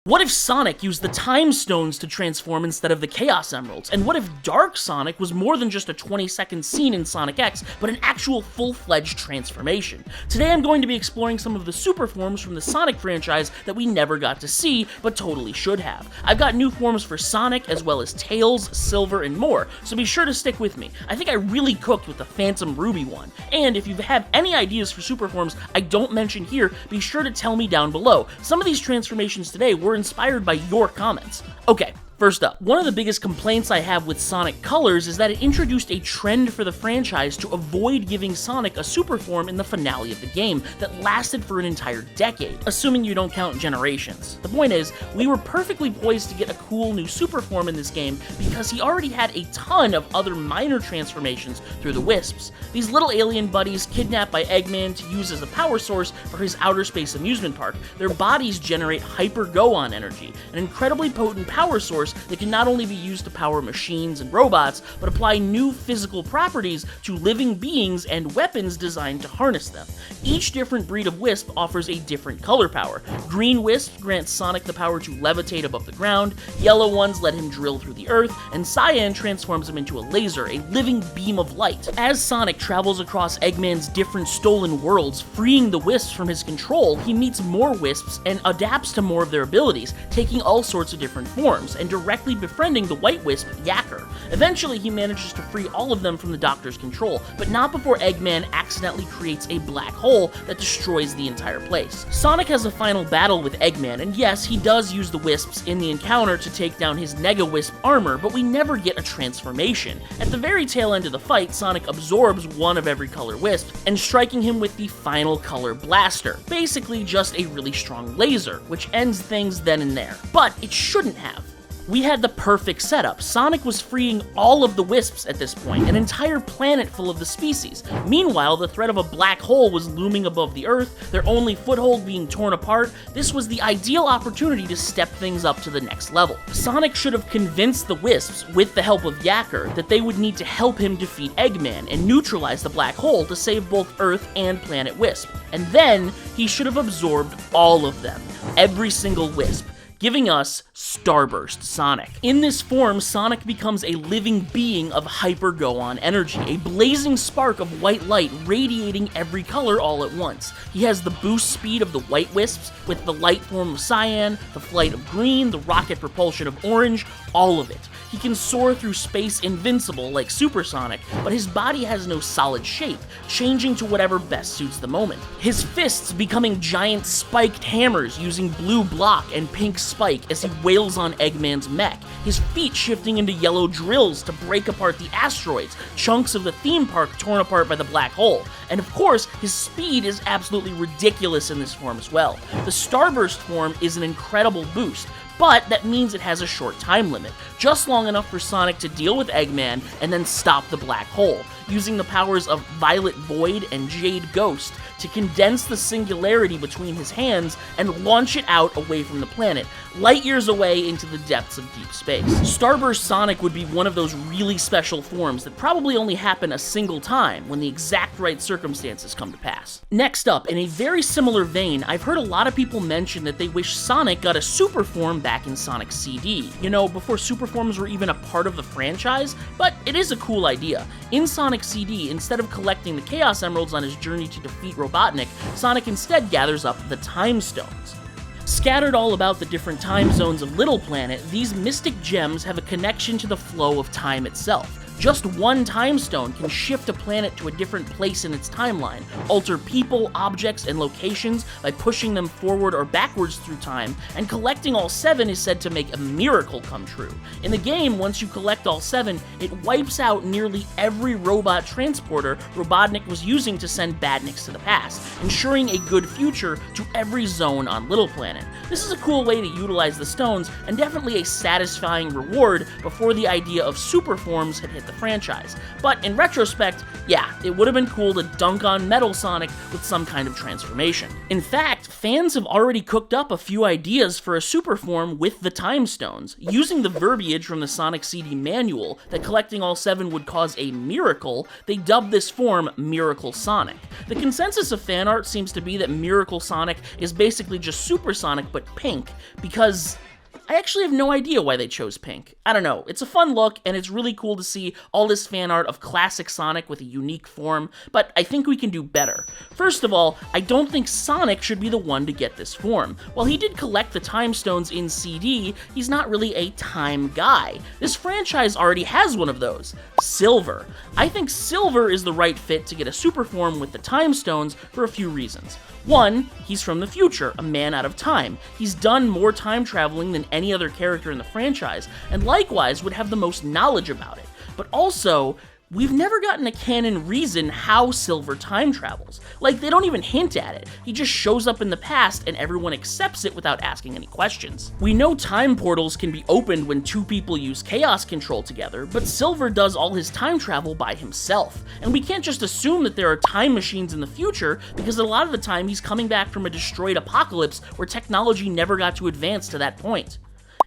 What if Sonic used the Time Stones to transform instead of the Chaos Emeralds? And what if Dark Sonic was more than just a 20-second scene in Sonic X, but an actual full-fledged transformation? Today I'm going to be exploring some of the super forms from the Sonic franchise that we never got to see, but totally should have. I've got new forms for Sonic, as well as Tails, Silver, and more, so be sure to stick with me. I think I really cooked with the Phantom Ruby one. And if you have any ideas for super forms I don't mention here, be sure to tell me down below. Some of these transformations today were inspired by your comments. Okay. First up, one of the biggest complaints I have with Sonic Colors is that it introduced a trend for the franchise to avoid giving Sonic a super form in the finale of the game that lasted for an entire decade, assuming you don't count generations. The point is, we were perfectly poised to get a cool new super form in this game because he already had a ton of other minor transformations through the Wisps. These little alien buddies kidnapped by Eggman to use as a power source for his outer space amusement park. Their bodies generate Hyper-Go-On energy, an incredibly potent power source that can not only be used to power machines and robots, but apply new physical properties to living beings and weapons designed to harness them. Each different breed of Wisp offers a different color power. Green Wisp grants Sonic the power to levitate above the ground, yellow ones let him drill through the earth, and Cyan transforms him into a laser, a living beam of light. As Sonic travels across Eggman's different stolen worlds, freeing the Wisps from his control, he meets more Wisps and adapts to more of their abilities, taking all sorts of different forms, and directly befriending the White Wisp, Yacker. Eventually, he manages to free all of them from the Doctor's control, but not before Eggman accidentally creates a black hole that destroys the entire place. Sonic has a final battle with Eggman, and yes, he does use the Wisps in the encounter to take down his Nega Wisp armor, but we never get a transformation. At the very tail end of the fight, Sonic absorbs one of every color Wisp, and striking him with the final color blaster. Basically just a really strong laser, which ends things then and there. But it shouldn't have. We had the perfect setup. Sonic was freeing all of the Wisps at this point, an entire planet full of the species. Meanwhile, the threat of a black hole was looming above the Earth, their only foothold being torn apart. This was the ideal opportunity to step things up to the next level. Sonic should have convinced the Wisps, with the help of Yacker, that they would need to help him defeat Eggman and neutralize the black hole to save both Earth and Planet Wisp. And then, he should have absorbed all of them, every single Wisp, giving us Starburst Sonic. In this form, Sonic becomes a living being of Hyper-Go-On energy, a blazing spark of white light radiating every color all at once. He has the boost speed of the White Wisps, with the light form of Cyan, the flight of Green, the rocket propulsion of Orange, all of it. He can soar through space invincible like Super Sonic, but his body has no solid shape, changing to whatever best suits the moment. His fists becoming giant spiked hammers using blue block and pink spike as he wails on Eggman's mech, his feet shifting into yellow drills to break apart the asteroids, chunks of the theme park torn apart by the black hole, and of course, his speed is absolutely ridiculous in this form as well. The Starburst form is an incredible boost, but that means it has a short time limit, just long enough for Sonic to deal with Eggman and then stop the black hole, using the powers of Violet Void and Jade Ghost to condense the singularity between his hands and launch it out away from the planet, light years away into the depths of deep space. Starburst Sonic would be one of those really special forms that probably only happen a single time when the exact right circumstances come to pass. Next up, in a very similar vein, I've heard a lot of people mention that they wish Sonic got a super form back in Sonic CD. You know, before super forms were even a part of the franchise, but it is a cool idea. In Sonic CD, instead of collecting the Chaos Emeralds on his journey to defeat Robotnik, Sonic instead gathers up the Time Stones. Scattered all about the different time zones of Little Planet, these mystic gems have a connection to the flow of time itself. Just one time stone can shift a planet to a different place in its timeline, alter people, objects, and locations by pushing them forward or backwards through time, and collecting all 7 is said to make a miracle come true. In the game, once you collect all 7, it wipes out nearly every robot transporter Robotnik was using to send badniks to the past, ensuring a good future to every zone on Little Planet. This is a cool way to utilize the stones, and definitely a satisfying reward before the idea of super forms had hit the franchise. But in retrospect, yeah, it would have been cool to dunk on Metal Sonic with some kind of transformation. In fact, fans have already cooked up a few ideas for a super form with the Time Stones. Using the verbiage from the Sonic CD manual that collecting all 7 would cause a miracle, they dubbed this form Miracle Sonic. The consensus of fan art seems to be that Miracle Sonic is basically just Super Sonic but pink, because I actually have no idea why they chose pink. I don't know, it's a fun look, and it's really cool to see all this fan art of classic Sonic with a unique form, but I think we can do better. First of all, I don't think Sonic should be the one to get this form. While he did collect the Time Stones in CD, he's not really a time guy. This franchise already has one of those, Silver. I think Silver is the right fit to get a super form with the Time Stones for a few reasons. One, he's from the future, a man out of time. He's done more time traveling than any other character in the franchise, and likewise would have the most knowledge about it. But also, we've never gotten a canon reason how Silver time travels. Like, they don't even hint at it. He just shows up in the past and everyone accepts it without asking any questions. We know time portals can be opened when 2 people use chaos control together, but Silver does all his time travel by himself. And we can't just assume that there are time machines in the future, because a lot of the time he's coming back from a destroyed apocalypse where technology never got to advance to that point.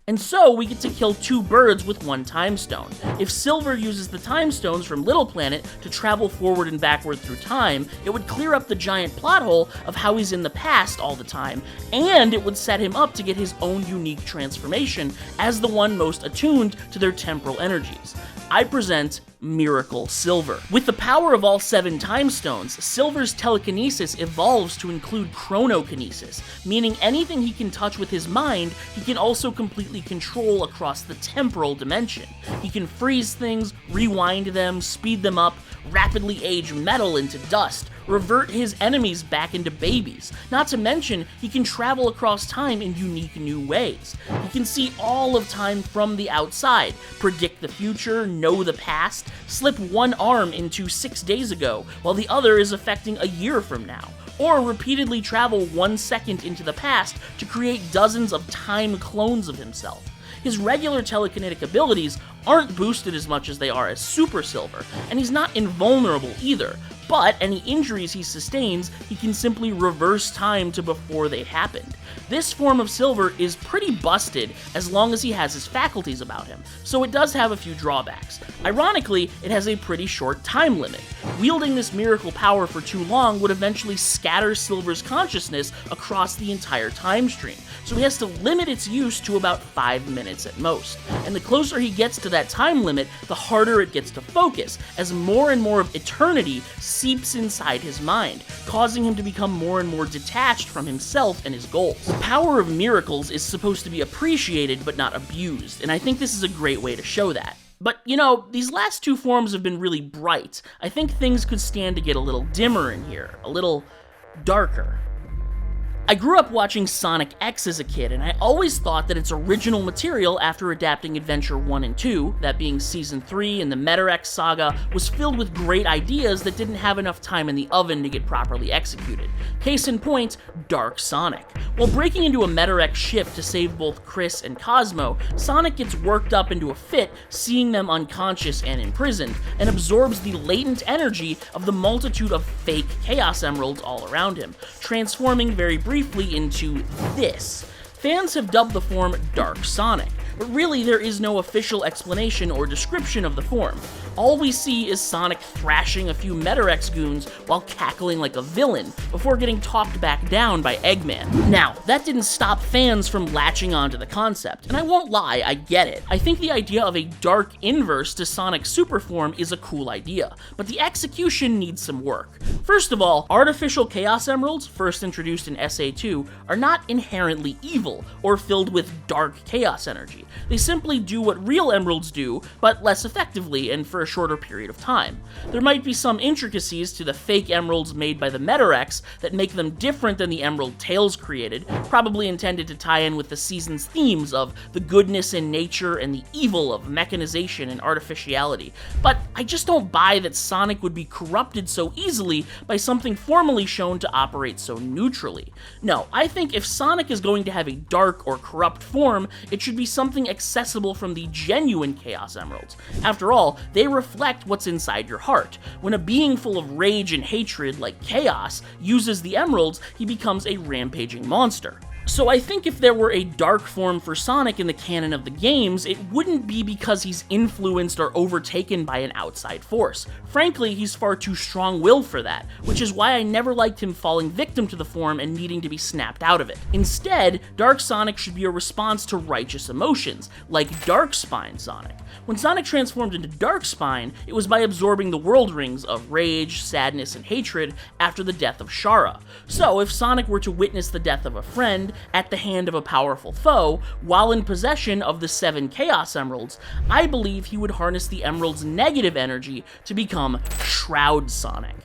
And so, we get to kill 2 birds with 1 time stone. If Silver uses the time stones from Little Planet to travel forward and backward through time, it would clear up the giant plot hole of how he's in the past all the time, and it would set him up to get his own unique transformation as the one most attuned to their temporal energies. I present Miracle Silver. With the power of all 7 time stones, Silver's telekinesis evolves to include chronokinesis, meaning anything he can touch with his mind, he can also completely control across the temporal dimension. He can freeze things, rewind them, speed them up, rapidly age metal into dust, revert his enemies back into babies. Not to mention, he can travel across time in unique new ways. He can see all of time from the outside, predict the future, know the past, slip one arm into 6 days ago, while the other is affecting a year from now, or repeatedly travel 1 second into the past to create dozens of time clones of himself. His regular telekinetic abilities aren't boosted as much as they are as Super Silver, and he's not invulnerable either, but any injuries he sustains, he can simply reverse time to before they happened. This form of Silver is pretty busted as long as he has his faculties about him, so it does have a few drawbacks. Ironically, it has a pretty short time limit. Wielding this miracle power for too long would eventually scatter Silver's consciousness across the entire time stream, so he has to limit its use to about 5 minutes at most. And the closer he gets to that time limit, the harder it gets to focus, as more and more of eternity seeps inside his mind, causing him to become more and more detached from himself and his goals. The power of miracles is supposed to be appreciated but not abused, and I think this is a great way to show that. But, you know, these last 2 forms have been really bright. I think things could stand to get a little dimmer in here, a little darker. I grew up watching Sonic X as a kid, and I always thought that its original material after adapting Adventure 1 and 2, that being Season 3 and the Meta-X saga, was filled with great ideas that didn't have enough time in the oven to get properly executed. Case in point, Dark Sonic. While breaking into a Meta-X ship to save both Chris and Cosmo, Sonic gets worked up into a fit seeing them unconscious and imprisoned, and absorbs the latent energy of the multitude of fake Chaos Emeralds all around him, transforming very briefly into this. Fans have dubbed the form Dark Sonic, but really there is no official explanation or description of the form. All we see is Sonic thrashing a few Meta-X goons while cackling like a villain, before getting talked back down by Eggman. Now, that didn't stop fans from latching onto the concept, and I won't lie, I get it. I think the idea of a dark inverse to Sonic's super form is a cool idea, but the execution needs some work. First of all, artificial Chaos Emeralds, first introduced in SA2, are not inherently evil, or filled with dark chaos energy. They simply do what real emeralds do, but less effectively and for a shorter period of time. There might be some intricacies to the fake emeralds made by the Meta-X that make them different than the emerald Tails created, probably intended to tie in with the season's themes of the goodness in nature and the evil of mechanization and artificiality, but I just don't buy that Sonic would be corrupted so easily by something formally shown to operate so neutrally. No, I think if Sonic is going to have a dark or corrupt form, it should be something nothing accessible from the genuine Chaos Emeralds. After all, they reflect what's inside your heart. When a being full of rage and hatred, like Chaos, uses the emeralds, he becomes a rampaging monster. So I think if there were a dark form for Sonic in the canon of the games, it wouldn't be because he's influenced or overtaken by an outside force. Frankly, he's far too strong-willed for that, which is why I never liked him falling victim to the form and needing to be snapped out of it. Instead, Dark Sonic should be a response to righteous emotions, like Dark Spine Sonic. When Sonic transformed into Dark Spine, it was by absorbing the world rings of rage, sadness, and hatred after the death of Shara. So if Sonic were to witness the death of a friend at the hand of a powerful foe, while in possession of the 7 Chaos Emeralds, I believe he would harness the Emerald's negative energy to become Shroud Sonic.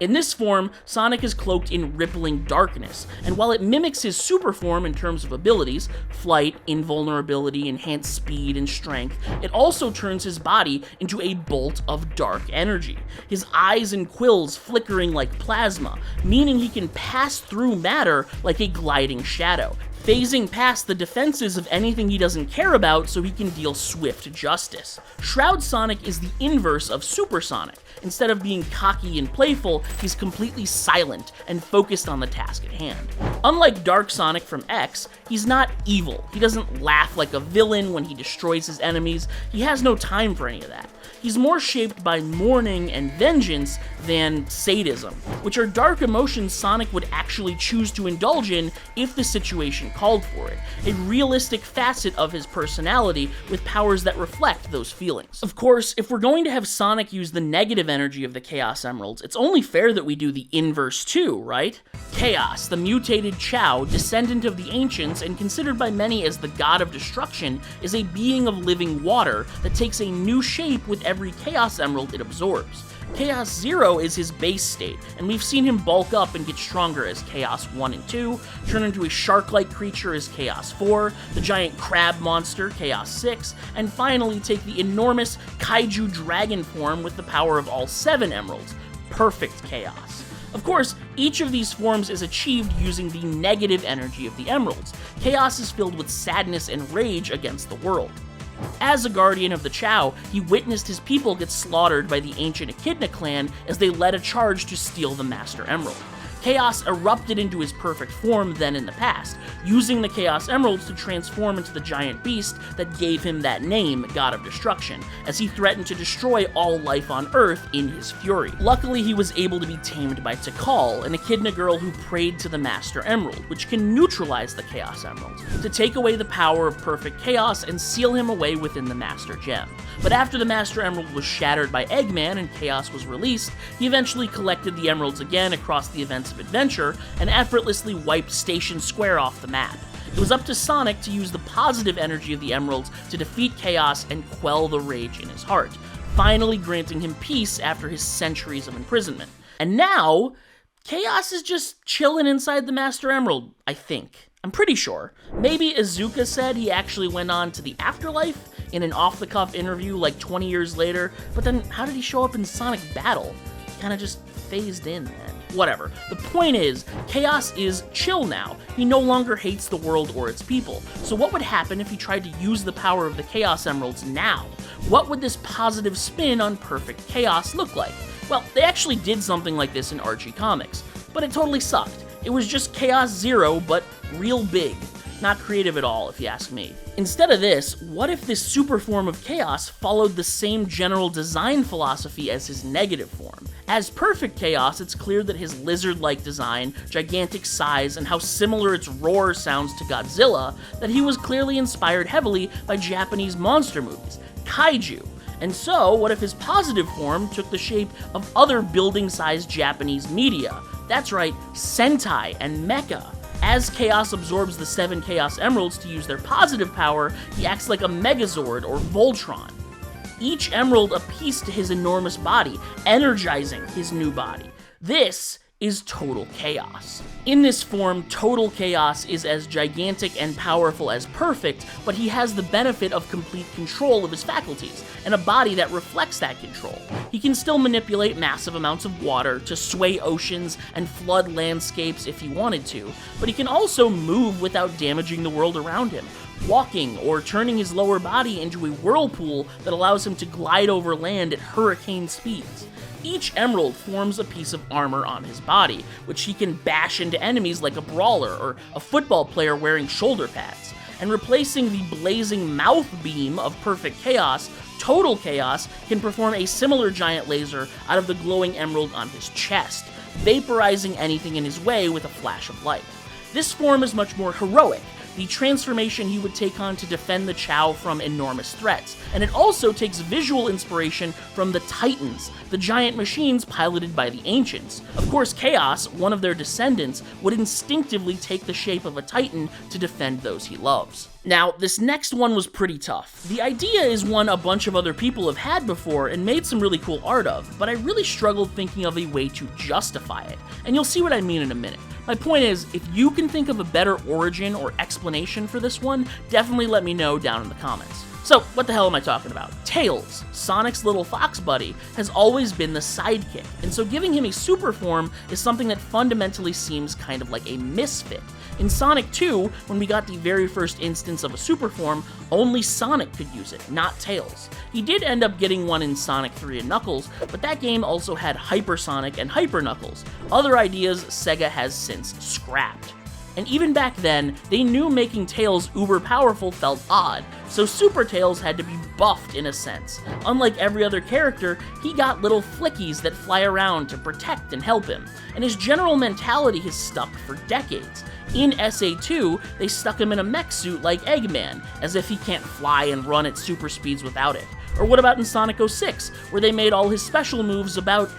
In this form, Sonic is cloaked in rippling darkness, and while it mimics his super form in terms of abilities, flight, invulnerability, enhanced speed, and strength, it also turns his body into a bolt of dark energy, his eyes and quills flickering like plasma, meaning he can pass through matter like a gliding shadow, phasing past the defenses of anything he doesn't care about so he can deal swift justice. Shroud Sonic is the inverse of Super Sonic. Instead of being cocky and playful, he's completely silent and focused on the task at hand. Unlike Dark Sonic from X, he's not evil. He doesn't laugh like a villain when he destroys his enemies. He has no time for any of that. He's more shaped by mourning and vengeance than sadism, which are dark emotions Sonic would actually choose to indulge in if the situation called for it, a realistic facet of his personality with powers that reflect those feelings. Of course, if we're going to have Sonic use the negative energy of the Chaos Emeralds, it's only fair that we do the inverse too, right? Chaos, the mutated Chao, descendant of the Ancients and considered by many as the god of destruction, is a being of living water that takes a new shape with every Chaos Emerald it absorbs. Chaos Zero is his base state, and we've seen him bulk up and get stronger as Chaos 1 and 2, turn into a shark-like creature as Chaos 4, the giant crab monster, Chaos 6, and finally take the enormous kaiju dragon form with the power of all 7 emeralds, Perfect Chaos. Of course, each of these forms is achieved using the negative energy of the emeralds. Chaos is filled with sadness and rage against the world. As a guardian of the Chao, he witnessed his people get slaughtered by the ancient Echidna clan as they led a charge to steal the Master Emerald. Chaos erupted into his perfect form then in the past, using the Chaos Emeralds to transform into the giant beast that gave him that name, God of Destruction, as he threatened to destroy all life on Earth in his fury. Luckily, he was able to be tamed by Tikal, an Echidna girl who prayed to the Master Emerald, which can neutralize the Chaos Emeralds, to take away the power of Perfect Chaos and seal him away within the Master Gem. But after the Master Emerald was shattered by Eggman and Chaos was released, he eventually collected the emeralds again across the events of adventure and effortlessly wiped Station Square off the map. It was up to Sonic to use the positive energy of the emeralds to defeat Chaos and quell the rage in his heart, finally granting him peace after his centuries of imprisonment. And now, Chaos is just chilling inside the Master Emerald, I think. I'm pretty sure. Maybe Iizuka said he actually went on to the afterlife in an off-the-cuff interview like 20 years later, but then how did he show up in Sonic Battle? He kinda just phased in then. Whatever. The point is, Chaos is chill now. He no longer hates the world or its people. So what would happen if he tried to use the power of the Chaos Emeralds now? What would this positive spin on Perfect Chaos look like? Well, they actually did something like this in Archie Comics, but it totally sucked. It was just Chaos Zero, but real big. Not creative at all, if you ask me. Instead of this, what if this super form of Chaos followed the same general design philosophy as his negative form? As Perfect Chaos, it's clear that his lizard-like design, gigantic size, and how similar its roar sounds to Godzilla, that he was clearly inspired heavily by Japanese monster movies, kaiju. And so, what if his positive form took the shape of other building-sized Japanese media? That's right, Sentai and Mecha. As Chaos absorbs the 7 Chaos Emeralds to use their positive power, he acts like a Megazord or Voltron. Each emerald a piece to his enormous body, energizing his new body. This is Total Chaos. In this form, Total Chaos is as gigantic and powerful as Perfect, but he has the benefit of complete control of his faculties, and a body that reflects that control. He can still manipulate massive amounts of water to sway oceans and flood landscapes if he wanted to, but he can also move without damaging the world around him, walking or turning his lower body into a whirlpool that allows him to glide over land at hurricane speeds. Each emerald forms a piece of armor on his body, which he can bash into enemies like a brawler or a football player wearing shoulder pads. And replacing the blazing mouth beam of Perfect Chaos, Total Chaos can perform a similar giant laser out of the glowing emerald on his chest, vaporizing anything in his way with a flash of light. This form is much more heroic, the transformation he would take on to defend the Chao from enormous threats, and it also takes visual inspiration from the Titans, the giant machines piloted by the Ancients. Of course, Chaos, one of their descendants, would instinctively take the shape of a Titan to defend those he loves. Now, this next one was pretty tough. The idea is one a bunch of other people have had before and made some really cool art of, but I really struggled thinking of a way to justify it, and you'll see what I mean in a minute. My point is, if you can think of a better origin or explanation for this one, definitely let me know down in the comments. So, what the hell am I talking about? Tails, Sonic's little fox buddy, has always been the sidekick, and so giving him a super form is something that fundamentally seems kind of like a misfit. In Sonic 2, when we got the very first instance of a super form, only Sonic could use it, not Tails. He did end up getting one in Sonic 3 and Knuckles, but that game also had Hyper Sonic and Hyper Knuckles. Other ideas Sega has since scrapped. And even back then, they knew making Tails uber powerful felt odd, so Super Tails had to be buffed in a sense. Unlike every other character, he got little flickies that fly around to protect and help him, and his general mentality has stuck for decades. In SA2, they stuck him in a mech suit like Eggman, as if he can't fly and run at super speeds without it. Or what about in Sonic 06, where they made all his special moves about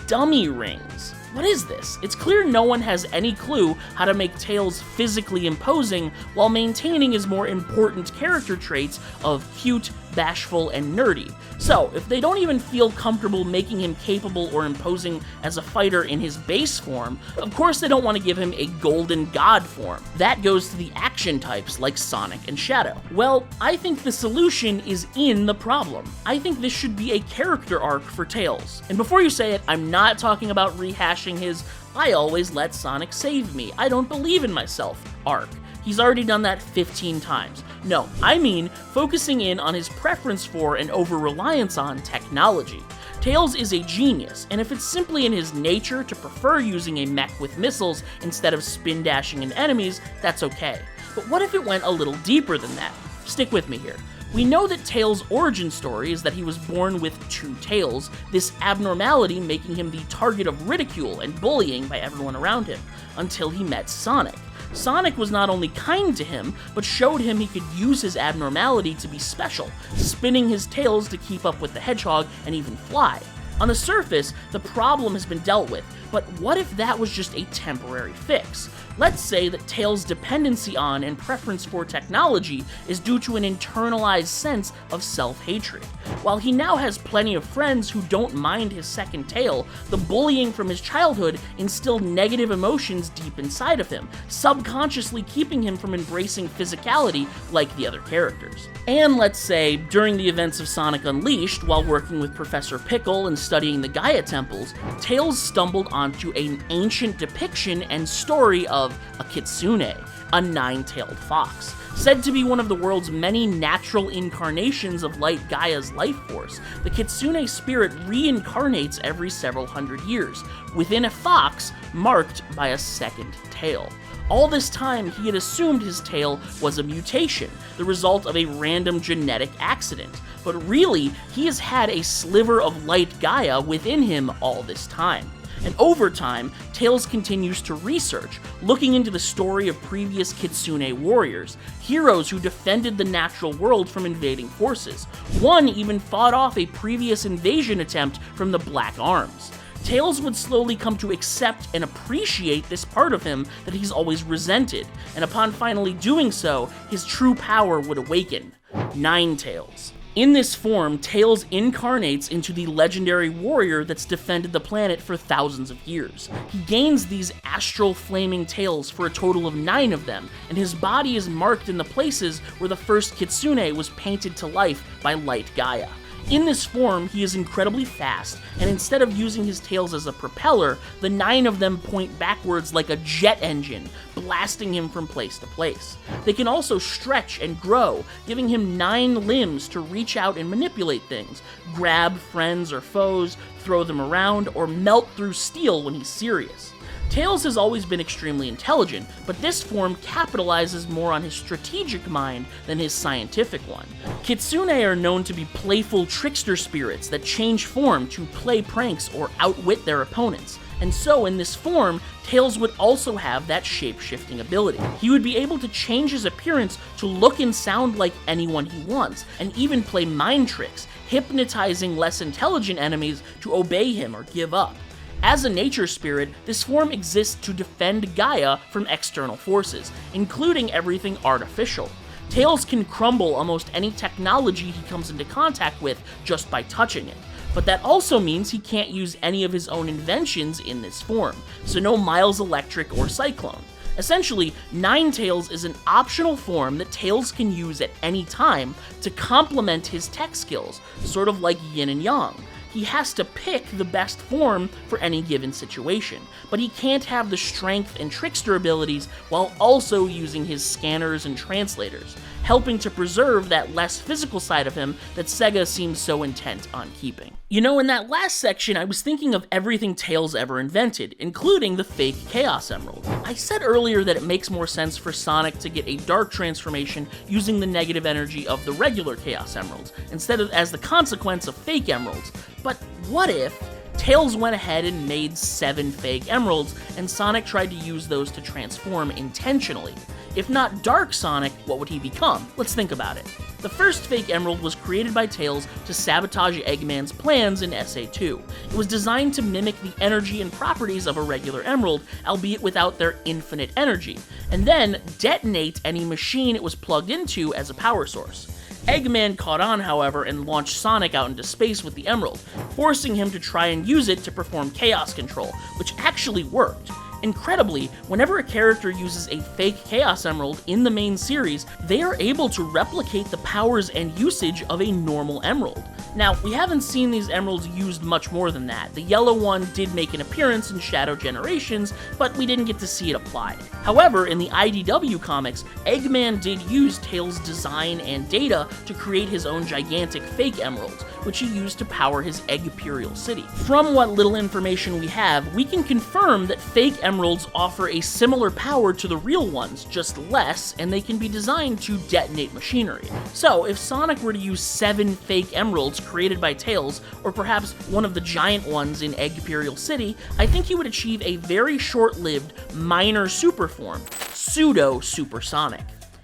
dummy rings? What is this? It's clear no one has any clue how to make Tails physically imposing while maintaining his more important character traits of cute, bashful, and nerdy. So, if they don't even feel comfortable making him capable or imposing as a fighter in his base form, of course they don't want to give him a golden god form. That goes to the action types like Sonic and Shadow. Well, I think the solution is in the problem. I think this should be a character arc for Tails. And before you say it, I'm not talking about rehashing his "I always let Sonic save me, I don't believe in myself" arc. He's already done that 15 times. No, I mean focusing in on his preference for and over-reliance on technology. Tails is a genius, and if it's simply in his nature to prefer using a mech with missiles instead of spin-dashing in enemies, that's okay. But what if it went a little deeper than that? Stick with me here. We know that Tails' origin story is that he was born with two tails, this abnormality making him the target of ridicule and bullying by everyone around him, until he met Sonic. Sonic was not only kind to him, but showed him he could use his abnormality to be special, spinning his tails to keep up with the hedgehog and even fly. On the surface, the problem has been dealt with, but what if that was just a temporary fix? Let's say that Tails' dependency on and preference for technology is due to an internalized sense of self-hatred. While he now has plenty of friends who don't mind his second tail, the bullying from his childhood instilled negative emotions deep inside of him, subconsciously keeping him from embracing physicality like the other characters. And let's say, during the events of Sonic Unleashed, while working with Professor Pickle and studying the Gaia temples, Tails stumbled onto an ancient depiction and story of a kitsune, a nine-tailed fox. Said to be one of the world's many natural incarnations of Light Gaia's life force, the kitsune spirit reincarnates every several hundred years, within a fox marked by a second tail. All this time, he had assumed his tail was a mutation, the result of a random genetic accident. But really, he has had a sliver of Light Gaia within him all this time. And over time, Tails continues to research, looking into the story of previous kitsune warriors, heroes who defended the natural world from invading forces. One even fought off a previous invasion attempt from the Black Arms. Tails would slowly come to accept and appreciate this part of him that he's always resented, and upon finally doing so, his true power would awaken. NineTails. In this form, Tails incarnates into the legendary warrior that's defended the planet for thousands of years. He gains these astral flaming tails for a total of 9 of them, and his body is marked in the places where the first kitsune was painted to life by Light Gaia. In this form, he is incredibly fast, and instead of using his tails as a propeller, the 9 of them point backwards like a jet engine, blasting him from place to place. They can also stretch and grow, giving him 9 limbs to reach out and manipulate things, grab friends or foes, throw them around, or melt through steel when he's serious. Tails has always been extremely intelligent, but this form capitalizes more on his strategic mind than his scientific one. Kitsune are known to be playful trickster spirits that change form to play pranks or outwit their opponents, and so in this form, Tails would also have that shape-shifting ability. He would be able to change his appearance to look and sound like anyone he wants, and even play mind tricks, hypnotizing less intelligent enemies to obey him or give up. As a nature spirit, this form exists to defend Gaia from external forces, including everything artificial. Tails can crumble almost any technology he comes into contact with just by touching it, but that also means he can't use any of his own inventions in this form, so no Miles Electric or Cyclone. Essentially, NineTails is an optional form that Tails can use at any time to complement his tech skills, sort of like yin and yang. He has to pick the best form for any given situation, but he can't have the strength and trickster abilities while also using his scanners and translators, helping to preserve that less physical side of him that Sega seems so intent on keeping. You know, in that last section, I was thinking of everything Tails ever invented, including the fake Chaos Emerald. I said earlier that it makes more sense for Sonic to get a dark transformation using the negative energy of the regular Chaos Emeralds, instead of as the consequence of fake emeralds. But what if Tails went ahead and made 7 fake emeralds, and Sonic tried to use those to transform intentionally? If not Dark Sonic, what would he become? Let's think about it. The first fake emerald was created by Tails to sabotage Eggman's plans in SA2. It was designed to mimic the energy and properties of a regular emerald, albeit without their infinite energy, and then detonate any machine it was plugged into as a power source. Eggman caught on, however, and launched Sonic out into space with the emerald, forcing him to try and use it to perform chaos control, which actually worked. Incredibly, whenever a character uses a fake Chaos Emerald in the main series, they are able to replicate the powers and usage of a normal emerald. Now, we haven't seen these emeralds used much more than that. The yellow one did make an appearance in Shadow Generations, but we didn't get to see it applied. However, in the IDW comics, Eggman did use Tails' design and data to create his own gigantic fake emeralds, which he used to power his Eggperial City. From what little information we have, we can confirm that fake emeralds offer a similar power to the real ones, just less, and they can be designed to detonate machinery. So, if Sonic were to use 7 fake emeralds created by Tails, or perhaps one of the giant ones in Eggperial City, I think he would achieve a very short-lived, minor super form, Pseudo Supersonic.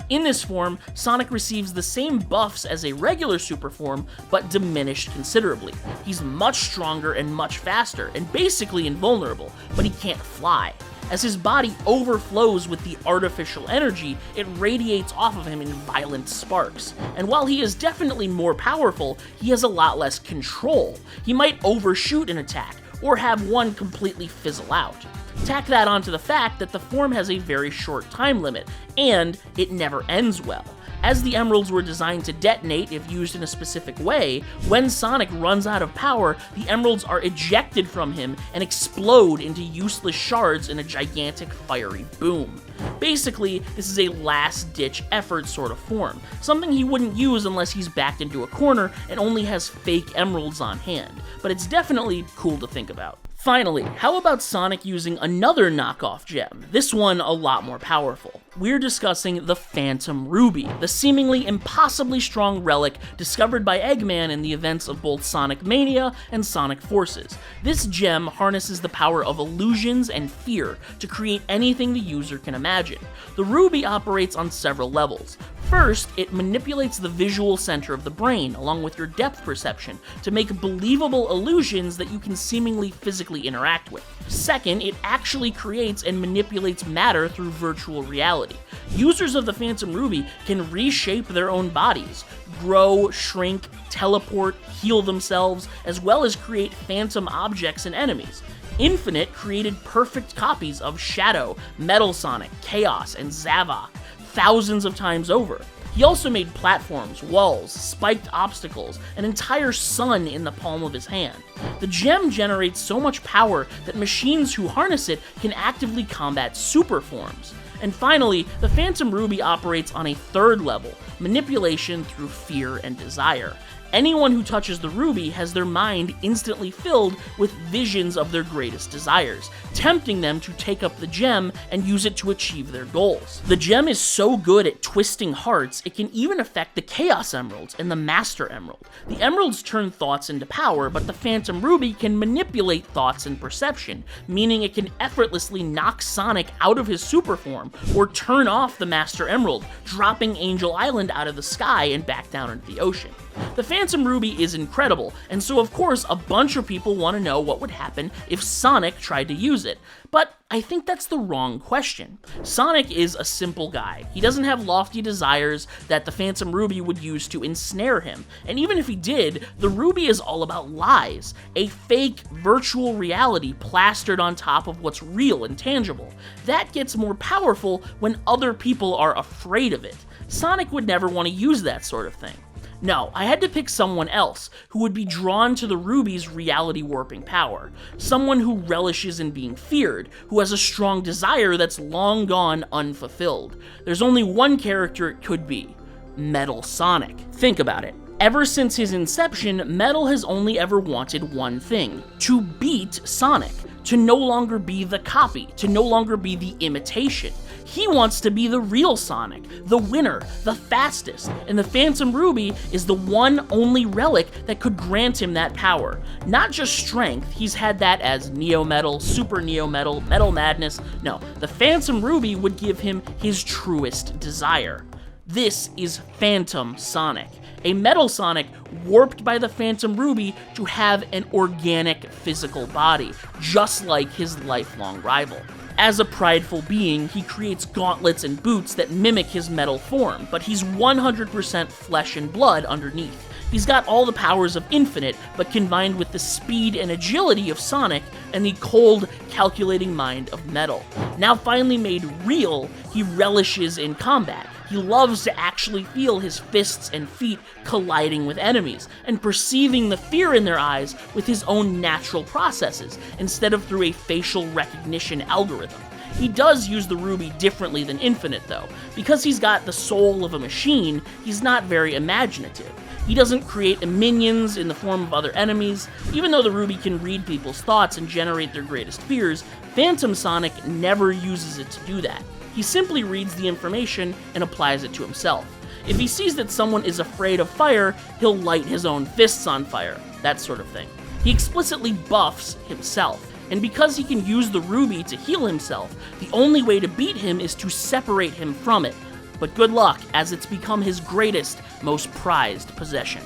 In this form, Sonic receives the same buffs as a regular super form, but diminished considerably. He's much stronger and much faster, and basically invulnerable, but he can't fly. As his body overflows with the artificial energy, it radiates off of him in violent sparks. And while he is definitely more powerful, he has a lot less control. He might overshoot an attack, or have one completely fizzle out. Tack that onto the fact that the form has a very short time limit, and it never ends well. As the emeralds were designed to detonate if used in a specific way, when Sonic runs out of power, the emeralds are ejected from him and explode into useless shards in a gigantic fiery boom. Basically, this is a last-ditch effort sort of form, something he wouldn't use unless he's backed into a corner and only has fake emeralds on hand, but it's definitely cool to think about. Finally, how about Sonic using another knockoff gem, this one a lot more powerful? We're discussing the Phantom Ruby, the seemingly impossibly strong relic discovered by Eggman in the events of both Sonic Mania and Sonic Forces. This gem harnesses the power of illusions and fear to create anything the user can imagine. The Ruby operates on several levels. First, it manipulates the visual center of the brain, along with your depth perception, to make believable illusions that you can seemingly physically interact with. Second, it actually creates and manipulates matter through virtual reality. Users of the Phantom Ruby can reshape their own bodies, grow, shrink, teleport, heal themselves, as well as create phantom objects and enemies. Infinite created perfect copies of Shadow, Metal Sonic, Chaos, and Zavok, thousands of times over. He also made platforms, walls, spiked obstacles, an entire sun in the palm of his hand. The gem generates so much power that machines who harness it can actively combat super forms. And finally, the Phantom Ruby operates on a third level, manipulation through fear and desire. Anyone who touches the ruby has their mind instantly filled with visions of their greatest desires, tempting them to take up the gem and use it to achieve their goals. The gem is so good at twisting hearts, it can even affect the Chaos Emeralds and the Master Emerald. The emeralds turn thoughts into power, but the Phantom Ruby can manipulate thoughts and perception, meaning it can effortlessly knock Sonic out of his super form, or turn off the Master Emerald, dropping Angel Island out of the sky and back down into the ocean. The Phantom Ruby is incredible, and so of course a bunch of people want to know what would happen if Sonic tried to use it. But I think that's the wrong question. Sonic is a simple guy. He doesn't have lofty desires that the Phantom Ruby would use to ensnare him. And even if he did, the Ruby is all about lies, a fake virtual reality plastered on top of what's real and tangible. That gets more powerful when other people are afraid of it. Sonic would never want to use that sort of thing. No, I had to pick someone else who would be drawn to the Ruby's reality warping power. Someone who relishes in being feared, who has a strong desire that's long gone unfulfilled. There's only one character it could be: Metal Sonic. Think about it. Ever since his inception, Metal has only ever wanted one thing: to beat Sonic, to no longer be the copy, to no longer be the imitation. He wants to be the real Sonic, the winner, the fastest, and the Phantom Ruby is the one only relic that could grant him that power. Not just strength, he's had that as Neo Metal, Super Neo Metal, Metal Madness. No, the Phantom Ruby would give him his truest desire. This is Phantom Sonic, a Metal Sonic warped by the Phantom Ruby to have an organic physical body, just like his lifelong rival. As a prideful being, he creates gauntlets and boots that mimic his metal form, but he's 100% flesh and blood underneath. He's got all the powers of Infinite, but combined with the speed and agility of Sonic and the cold, calculating mind of Metal. Now finally made real, he relishes in combat. He loves to actually feel his fists and feet colliding with enemies, and perceiving the fear in their eyes with his own natural processes, instead of through a facial recognition algorithm. He does use the Ruby differently than Infinite though. Because he's got the soul of a machine, he's not very imaginative. He doesn't create minions in the form of other enemies. Even though the Ruby can read people's thoughts and generate their greatest fears, Phantom Sonic never uses it to do that. He simply reads the information and applies it to himself. If he sees that someone is afraid of fire, he'll light his own fists on fire, that sort of thing. He explicitly buffs himself, and because he can use the Ruby to heal himself, the only way to beat him is to separate him from it. But good luck, as it's become his greatest, most prized possession.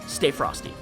Stay frosty.